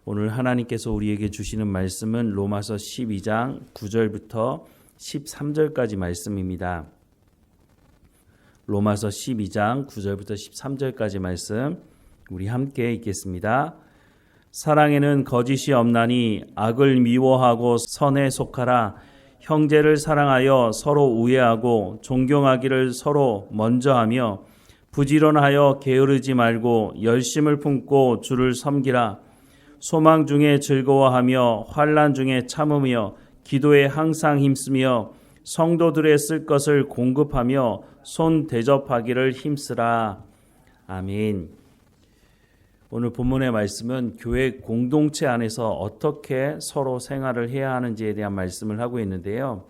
오늘 하나님께서 우리에게 주시는 말씀은 로마서 12장 9절부터 13절까지 말씀입니다. 로마서 12장 9절부터 13절까지 말씀 우리 함께 읽겠습니다. 사랑에는 거짓이 없나니 악을 미워하고 선에 속하라. 형제를 사랑하여 서로 우애하고 존경하기를 서로 먼저 하며 부지런하여 게으르지 말고 열심을 품고 주를 섬기라. 소망 중에 즐거워하며 환난 중에 참으며 기도에 항상 힘쓰며 성도들의 쓸 것을 공급하며 손 대접하기를 힘쓰라. 아멘. 오늘 본문의 말씀은 교회 공동체 안에서 어떻게 서로 생활을 해야 하는지에 대한 말씀을 하고 있는데요.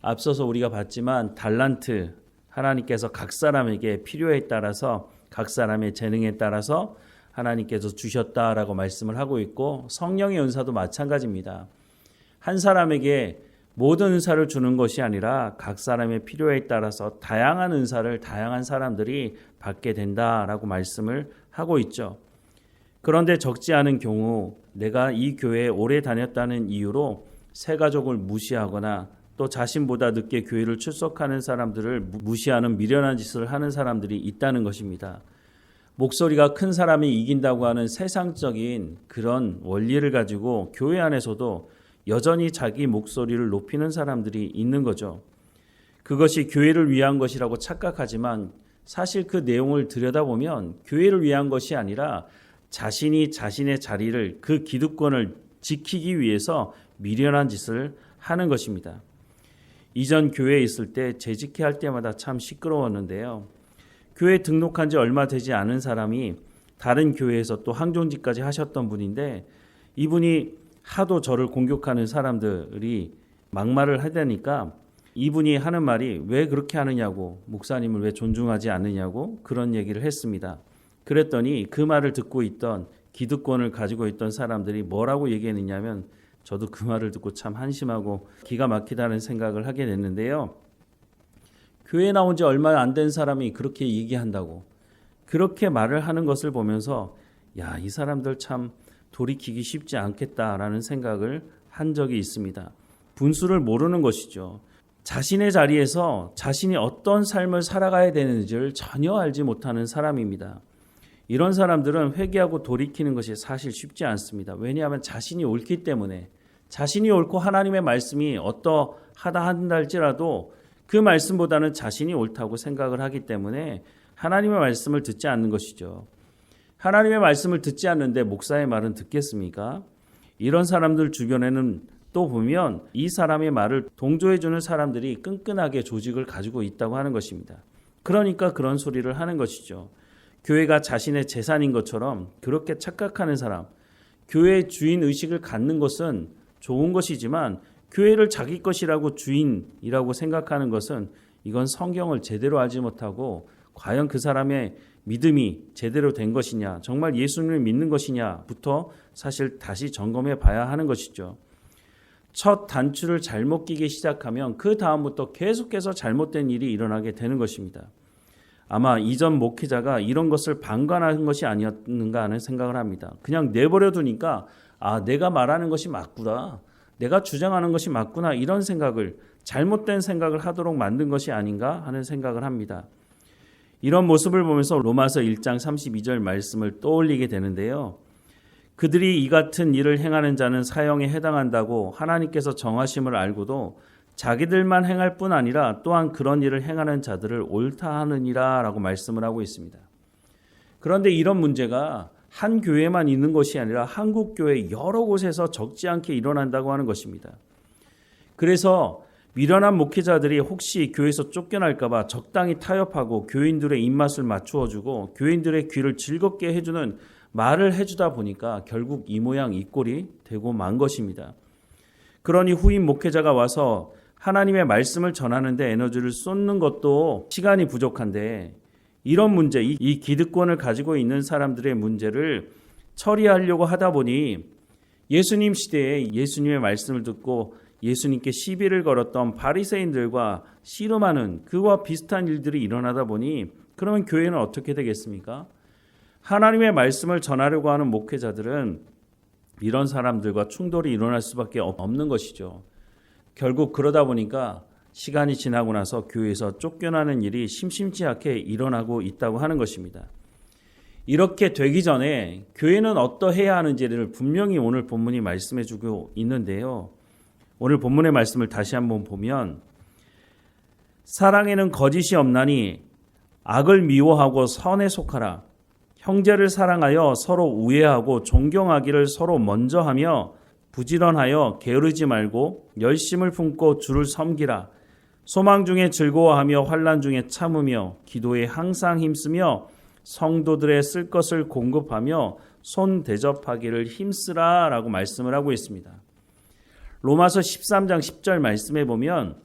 앞서서 우리가 봤지만 달란트, 하나님께서 각 사람에게 필요에 따라서 각 사람의 재능에 따라서 하나님께서 주셨다라고 말씀을 하고 있고, 성령의 은사도 마찬가지입니다. 한 사람에게 모든 은사를 주는 것이 아니라 각 사람의 필요에 따라서 다양한 은사를 다양한 사람들이 받게 된다라고 말씀을 하고 있죠. 그런데 적지 않은 경우 내가 이 교회에 오래 다녔다는 이유로 새 가족을 무시하거나 또 자신보다 늦게 교회를 출석하는 사람들을 무시하는 미련한 짓을 하는 사람들이 있다는 것입니다. 목소리가 큰 사람이 이긴다고 하는 세상적인 그런 원리를 가지고 교회 안에서도 여전히 자기 목소리를 높이는 사람들이 있는 거죠. 그것이 교회를 위한 것이라고 착각하지만 사실 그 내용을 들여다보면 교회를 위한 것이 아니라 자신이 자신의 자리를, 그 기득권을 지키기 위해서 미련한 짓을 하는 것입니다. 이전 교회에 있을 때 재직회 할 때마다 참 시끄러웠는데요. 교회에 등록한 지 얼마 되지 않은 사람이 다른 교회에서 또 항종직까지 하셨던 분인데, 이분이 하도 저를 공격하는 사람들이 막말을 하다니까 이분이 하는 말이 왜 그렇게 하느냐고, 목사님을 왜 존중하지 않느냐고 그런 얘기를 했습니다. 그랬더니 그 말을 듣고 있던 기득권을 가지고 있던 사람들이 뭐라고 얘기했느냐면, 저도 그 말을 듣고 참 한심하고 기가 막히다는 생각을 하게 됐는데요. 교회에 나온 지 얼마 안 된 사람이 그렇게 얘기한다고, 그렇게 말을 하는 것을 보면서 야, 이 사람들 참 돌이키기 쉽지 않겠다라는 생각을 한 적이 있습니다. 분수를 모르는 것이죠. 자신의 자리에서 자신이 어떤 삶을 살아가야 되는지를 전혀 알지 못하는 사람입니다. 이런 사람들은 회개하고 돌이키는 것이 사실 쉽지 않습니다. 왜냐하면 자신이 옳기 때문에, 자신이 옳고 하나님의 말씀이 어떠하다 한다 할지라도 그 말씀보다는 자신이 옳다고 생각을 하기 때문에 하나님의 말씀을 듣지 않는 것이죠. 하나님의 말씀을 듣지 않는데 목사의 말은 듣겠습니까? 이런 사람들 주변에는 또 보면 이 사람의 말을 동조해주는 사람들이 끈끈하게 조직을 가지고 있다고 하는 것입니다. 그러니까 그런 소리를 하는 것이죠. 교회가 자신의 재산인 것처럼 그렇게 착각하는 사람, 교회의 주인 의식을 갖는 것은 좋은 것이지만 교회를 자기 것이라고 주인이라고 생각하는 것은, 이건 성경을 제대로 알지 못하고 과연 그 사람의 믿음이 제대로 된 것이냐, 정말 예수님을 믿는 것이냐부터 사실 다시 점검해 봐야 하는 것이죠. 첫 단추를 잘못 끼기 시작하면 그 다음부터 계속해서 잘못된 일이 일어나게 되는 것입니다. 아마 이전 목회자가 이런 것을 방관한 것이 아니었는가 하는 생각을 합니다. 그냥 내버려 두니까 내가 말하는 것이 맞구나, 내가 주장하는 것이 맞구나, 이런 생각을, 잘못된 생각을 하도록 만든 것이 아닌가 하는 생각을 합니다. 이런 모습을 보면서 로마서 1장 32절 말씀을 떠올리게 되는데요. 그들이 이 같은 일을 행하는 자는 사형에 해당한다고 하나님께서 정하심을 알고도 자기들만 행할 뿐 아니라 또한 그런 일을 행하는 자들을 옳다 하느니라 라고 말씀을 하고 있습니다. 그런데 이런 문제가 한 교회만 있는 것이 아니라 한국 교회 여러 곳에서 적지 않게 일어난다고 하는 것입니다. 그래서 미련한 목회자들이 혹시 교회에서 쫓겨날까 봐 적당히 타협하고 교인들의 입맛을 맞추어주고 교인들의 귀를 즐겁게 해주는 말을 해주다 보니까 결국 이 모양 이 꼴이 되고 만 것입니다. 그러니 후임 목회자가 와서 하나님의 말씀을 전하는데 에너지를 쏟는 것도 시간이 부족한데, 이런 문제, 이 기득권을 가지고 있는 사람들의 문제를 처리하려고 하다 보니 예수님 시대에 예수님의 말씀을 듣고 예수님께 시비를 걸었던 바리새인들과 씨름하는 그와 비슷한 일들이 일어나다 보니, 그러면 교회는 어떻게 되겠습니까? 하나님의 말씀을 전하려고 하는 목회자들은 이런 사람들과 충돌이 일어날 수밖에 없는 것이죠. 결국 그러다 보니까 시간이 지나고 나서 교회에서 쫓겨나는 일이 심심치 않게 일어나고 있다고 하는 것입니다. 이렇게 되기 전에 교회는 어떠해야 하는지를 분명히 오늘 본문이 말씀해 주고 있는데요. 오늘 본문의 말씀을 다시 한번 보면 사랑에는 거짓이 없나니 악을 미워하고 선에 속하라. 형제를 사랑하여 서로 우애하고 존경하기를 서로 먼저 하며 부지런하여 게으르지 말고 열심을 품고 주를 섬기라. 소망 중에 즐거워하며 환난 중에 참으며 기도에 항상 힘쓰며 성도들의 쓸 것을 공급하며 손 대접하기를 힘쓰라 라고 말씀을 하고 있습니다. 로마서 13장 10절 말씀에 보면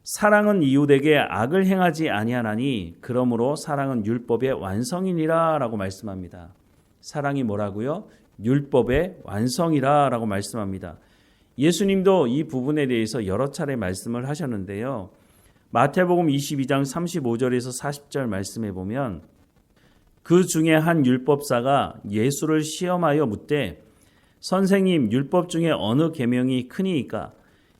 사랑은 이웃에게 악을 행하지 아니하나니 그러므로 사랑은 율법의 완성이니라 라고 말씀합니다. 사랑이 뭐라고요? 율법의 완성이라 라고 말씀합니다. 예수님도 이 부분에 대해서 여러 차례 말씀을 하셨는데요. 마태복음 22장 35절에서 40절 말씀에 보면 그 중에 한 율법사가 예수를 시험하여 묻되 선생님 율법 중에 어느 계명이 크니이까?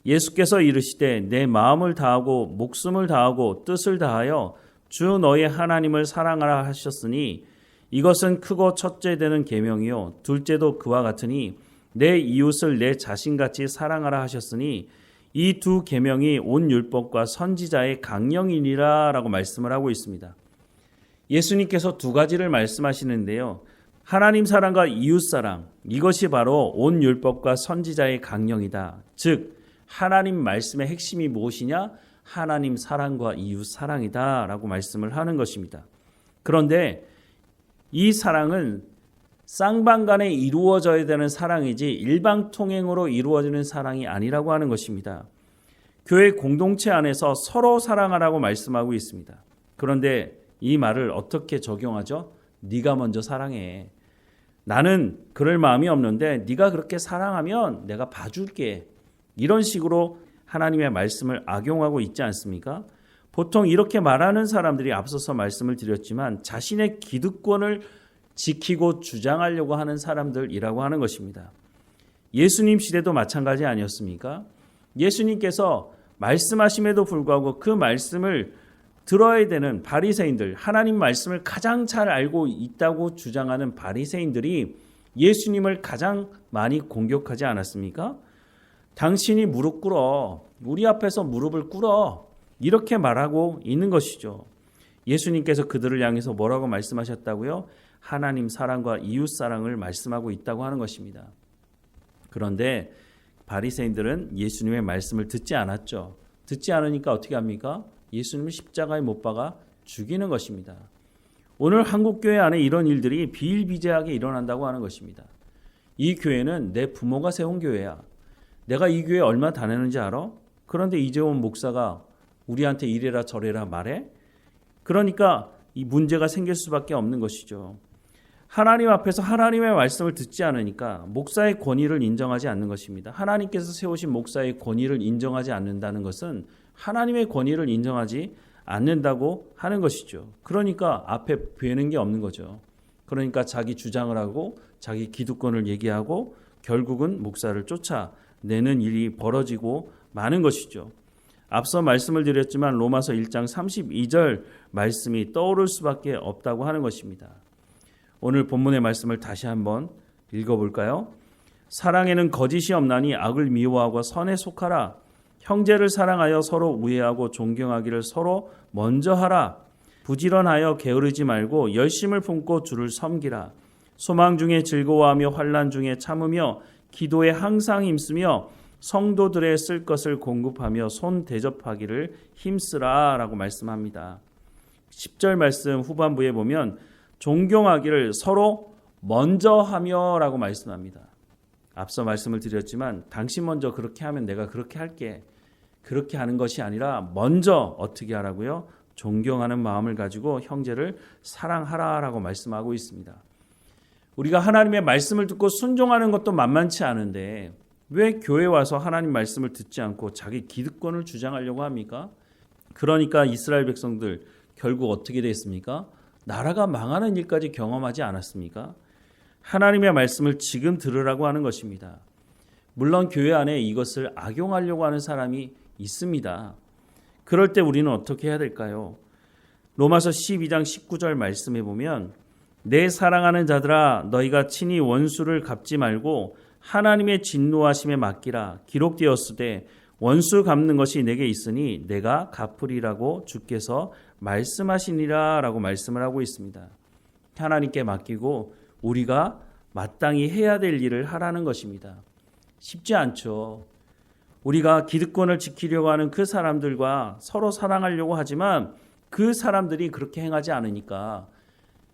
예수께서 이르시되 내 마음을 다하고 목숨을 다하고 뜻을 다하여 주 너의 하나님을 사랑하라 하셨으니 이것은 크고 첫째 되는 계명이요 둘째도 그와 같으니 내 이웃을 내 자신같이 사랑하라 하셨으니 이 두 계명이 온 율법과 선지자의 강령이니라 라고 말씀을 하고 있습니다. 예수님께서 두 가지를 말씀하시는데요. 하나님 사랑과 이웃 사랑, 이것이 바로 온 율법과 선지자의 강령이다. 즉 하나님 말씀의 핵심이 무엇이냐? 하나님 사랑과 이웃 사랑이다 라고 말씀을 하는 것입니다. 그런데 이 사랑은 쌍방간에 이루어져야 되는 사랑이지 일방통행으로 이루어지는 사랑이 아니라고 하는 것입니다. 교회 공동체 안에서 서로 사랑하라고 말씀하고 있습니다. 그런데 이 말을 어떻게 적용하죠? 네가 먼저 사랑해. 나는 그럴 마음이 없는데 네가 그렇게 사랑하면 내가 봐줄게. 이런 식으로 하나님의 말씀을 악용하고 있지 않습니까? 보통 이렇게 말하는 사람들이 앞서서 말씀을 드렸지만 자신의 기득권을 지키고 주장하려고 하는 사람들이라고 하는 것입니다. 예수님 시대도 마찬가지 아니었습니까? 예수님께서 말씀하심에도 불구하고 그 말씀을 들어야 되는 바리새인들, 하나님 말씀을 가장 잘 알고 있다고 주장하는 바리새인들이 예수님을 가장 많이 공격하지 않았습니까? 당신이 무릎 꿇어, 우리 앞에서 무릎을 꿇어, 이렇게 말하고 있는 것이죠. 예수님께서 그들을 향해서 뭐라고 말씀하셨다고요? 하나님 사랑과 이웃 사랑을 말씀하고 있다고 하는 것입니다. 그런데 바리새인들은 예수님의 말씀을 듣지 않았죠. 듣지 않으니까 어떻게 합니까? 예수님을 십자가에 못 박아 죽이는 것입니다. 오늘 한국교회 안에 이런 일들이 비일비재하게 일어난다고 하는 것입니다. 이 교회는 내 부모가 세운 교회야. 내가 이 교회 얼마 다녔는지 알아? 그런데 이재원 목사가 우리한테 이래라 저래라 말해? 그러니까 이 문제가 생길 수밖에 없는 것이죠. 하나님 앞에서 하나님의 말씀을 듣지 않으니까 목사의 권위를 인정하지 않는 것입니다. 하나님께서 세우신 목사의 권위를 인정하지 않는다는 것은 하나님의 권위를 인정하지 않는다고 하는 것이죠. 그러니까 앞에 뵈는 게 없는 거죠. 그러니까 자기 주장을 하고 자기 기득권을 얘기하고 결국은 목사를 쫓아내는 일이 벌어지고 마는 것이죠. 앞서 말씀을 드렸지만 로마서 1장 32절 말씀이 떠오를 수밖에 없다고 하는 것입니다. 오늘 본문의 말씀을 다시 한번 읽어볼까요? 사랑에는 거짓이 없나니 악을 미워하고 선에 속하라. 형제를 사랑하여 서로 우애하고 존경하기를 서로 먼저 하라. 부지런하여 게으르지 말고 열심을 품고 주를 섬기라. 소망 중에 즐거워하며 환난 중에 참으며 기도에 항상 힘쓰며 성도들의 쓸 것을 공급하며 손 대접하기를 힘쓰라 라고 말씀합니다. 10절 말씀 후반부에 보면 존경하기를 서로 먼저 하며 라고 말씀합니다. 앞서 말씀을 드렸지만 당신 먼저 그렇게 하면 내가 그렇게 할게. 그렇게 하는 것이 아니라 먼저 어떻게 하라고요? 존경하는 마음을 가지고 형제를 사랑하라 라고 말씀하고 있습니다. 우리가 하나님의 말씀을 듣고 순종하는 것도 만만치 않은데 왜 교회 와서 하나님 말씀을 듣지 않고 자기 기득권을 주장하려고 합니까? 그러니까 이스라엘 백성들 결국 어떻게 됐습니까? 나라가 망하는 일까지 경험하지 않았습니까? 하나님의 말씀을 지금 들으라고 하는 것입니다. 물론 교회 안에 이것을 악용하려고 하는 사람이 있습니다. 그럴 때 우리는 어떻게 해야 될까요? 로마서 12장 19절 말씀에 보면 내 사랑하는 자들아 너희가 친히 원수를 갚지 말고 하나님의 진노하심에 맡기라. 기록되었으되 원수 갚는 것이 내게 있으니 내가 갚으리라고 주께서 말씀하시니라 라고 말씀을 하고 있습니다. 하나님께 맡기고 우리가 마땅히 해야 될 일을 하라는 것입니다. 쉽지 않죠. 우리가 기득권을 지키려고 하는 그 사람들과 서로 사랑하려고 하지만 그 사람들이 그렇게 행하지 않으니까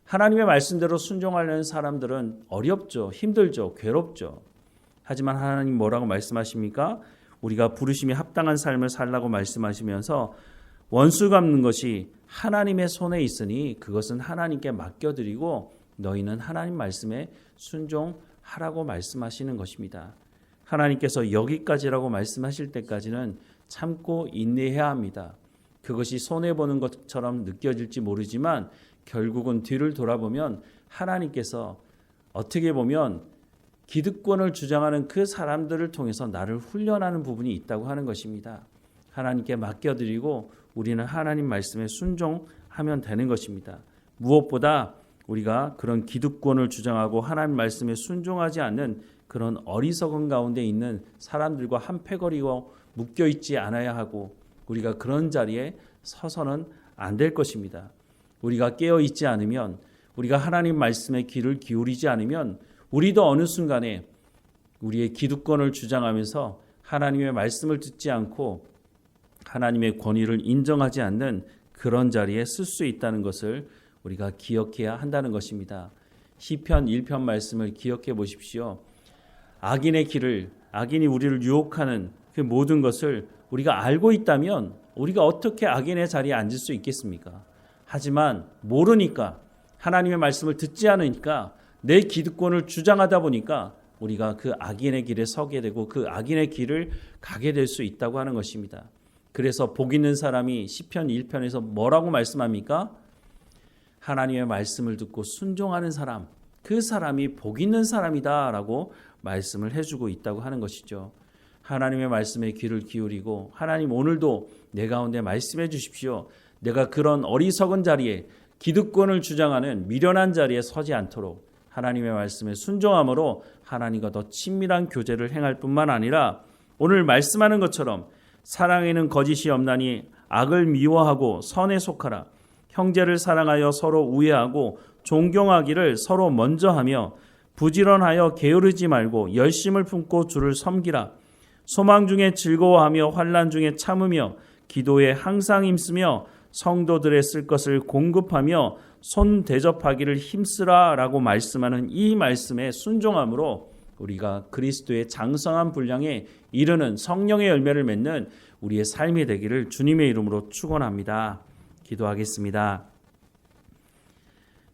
하나님의 말씀대로 순종하려는 사람들은 어렵죠. 힘들죠. 괴롭죠. 하지만 하나님 뭐라고 말씀하십니까? 우리가 부르심에 합당한 삶을 살라고 말씀하시면서 원수 갚는 것이 하나님의 손에 있으니 그것은 하나님께 맡겨드리고 너희는 하나님 말씀에 순종하라고 말씀하시는 것입니다. 하나님께서 여기까지라고 말씀하실 때까지는 참고 인내해야 합니다. 그것이 손해보는 것처럼 느껴질지 모르지만 결국은 뒤를 돌아보면 하나님께서 어떻게 보면 기득권을 주장하는 그 사람들을 통해서 나를 훈련하는 부분이 있다고 하는 것입니다. 하나님께 맡겨드리고 우리는 하나님 말씀에 순종하면 되는 것입니다. 무엇보다 우리가 그런 기득권을 주장하고 하나님 말씀에 순종하지 않는 그런 어리석은 가운데 있는 사람들과 한패거리고 묶여있지 않아야 하고 우리가 그런 자리에 서서는 안 될 것입니다. 우리가 깨어있지 않으면 우리가 하나님 말씀에 귀를 기울이지 않으면 우리도 어느 순간에 우리의 기득권을 주장하면서 하나님의 말씀을 듣지 않고 하나님의 권위를 인정하지 않는 그런 자리에 쓸 수 있다는 것을 우리가 기억해야 한다는 것입니다. 시편 1편 말씀을 기억해 보십시오. 악인의 길을, 악인이 우리를 유혹하는 그 모든 것을 우리가 알고 있다면 우리가 어떻게 악인의 자리에 앉을 수 있겠습니까? 하지만 모르니까 하나님의 말씀을 듣지 않으니까 내 기득권을 주장하다 보니까 우리가 그 악인의 길에 서게 되고 그 악인의 길을 가게 될 수 있다고 하는 것입니다. 그래서 복 있는 사람이 시편 1편에서 뭐라고 말씀합니까? 하나님의 말씀을 듣고 순종하는 사람, 그 사람이 복 있는 사람이다라고 말씀을 해주고 있다고 하는 것이죠. 하나님의 말씀에 귀를 기울이고 하나님 오늘도 내 가운데 말씀해 주십시오. 내가 그런 어리석은 자리에 기득권을 주장하는 미련한 자리에 서지 않도록 하나님의 말씀에 순종함으로 하나님과 더 친밀한 교제를 행할 뿐만 아니라 오늘 말씀하는 것처럼 사랑에는 거짓이 없나니 악을 미워하고 선에 속하라. 형제를 사랑하여 서로 우애하고 존경하기를 서로 먼저 하며 부지런하여 게으르지 말고 열심을 품고 주를 섬기라. 소망 중에 즐거워하며 환난 중에 참으며 기도에 항상 힘쓰며 성도들의 쓸 것을 공급하며 손 대접하기를 힘쓰라 라고 말씀하는 이 말씀에 순종함으로 우리가 그리스도의 장성한 분량에 이르는 성령의 열매를 맺는 우리의 삶이 되기를 주님의 이름으로 축원합니다. 기도하겠습니다.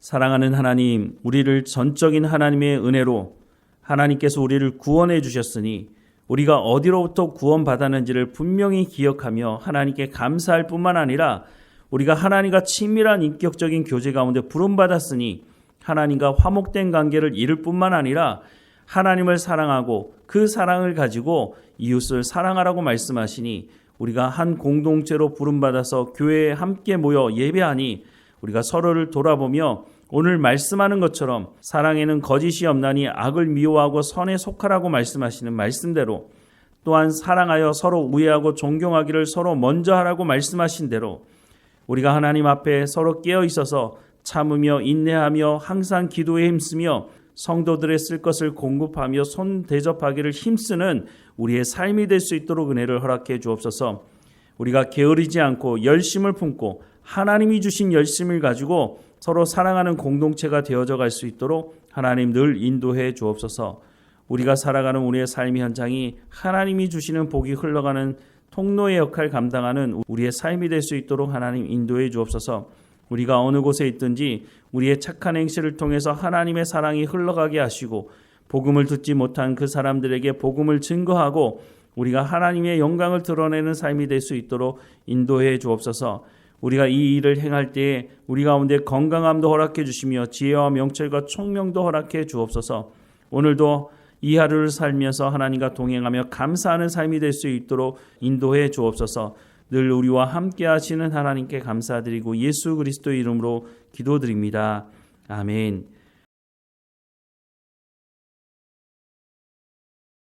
사랑하는 하나님, 우리를 전적인 하나님의 은혜로 하나님께서 우리를 구원해 주셨으니 우리가 어디로부터 구원받았는지를 분명히 기억하며 하나님께 감사할 뿐만 아니라 우리가 하나님과 친밀한 인격적인 교제 가운데 부름받았으니 하나님과 화목된 관계를 이룰 뿐만 아니라 하나님을 사랑하고 그 사랑을 가지고 이웃을 사랑하라고 말씀하시니 우리가 한 공동체로 부름받아서 교회에 함께 모여 예배하니 우리가 서로를 돌아보며 오늘 말씀하는 것처럼 사랑에는 거짓이 없나니 악을 미워하고 선에 속하라고 말씀하시는 말씀대로 또한 사랑하여 서로 우애하고 존경하기를 서로 먼저 하라고 말씀하신 대로 우리가 하나님 앞에 서로 깨어 있어서 참으며 인내하며 항상 기도에 힘쓰며 성도들의 쓸 것을 공급하며 손 대접하기를 힘쓰는 우리의 삶이 될 수 있도록 은혜를 허락해 주옵소서. 우리가 게으르지 않고 열심을 품고 하나님이 주신 열심을 가지고 서로 사랑하는 공동체가 되어져 갈 수 있도록 하나님 늘 인도해 주옵소서. 우리가 살아가는 우리의 삶의 현장이 하나님이 주시는 복이 흘러가는 통로의 역할을 감당하는 우리의 삶이 될 수 있도록 하나님 인도해 주옵소서. 우리가 어느 곳에 있든지 우리의 착한 행실을 통해서 하나님의 사랑이 흘러가게 하시고 복음을 듣지 못한 그 사람들에게 복음을 증거하고 우리가 하나님의 영광을 드러내는 삶이 될 수 있도록 인도해 주옵소서. 우리가 이 일을 행할 때에 우리 가운데 건강함도 허락해 주시며 지혜와 명철과 총명도 허락해 주옵소서. 오늘도 이 하루를 살면서 하나님과 동행하며 감사하는 삶이 될 수 있도록 인도해 주옵소서. 늘 우리와 함께 하시는 하나님께 감사드리고 예수 그리스도의 이름으로 기도드립니다. 아멘.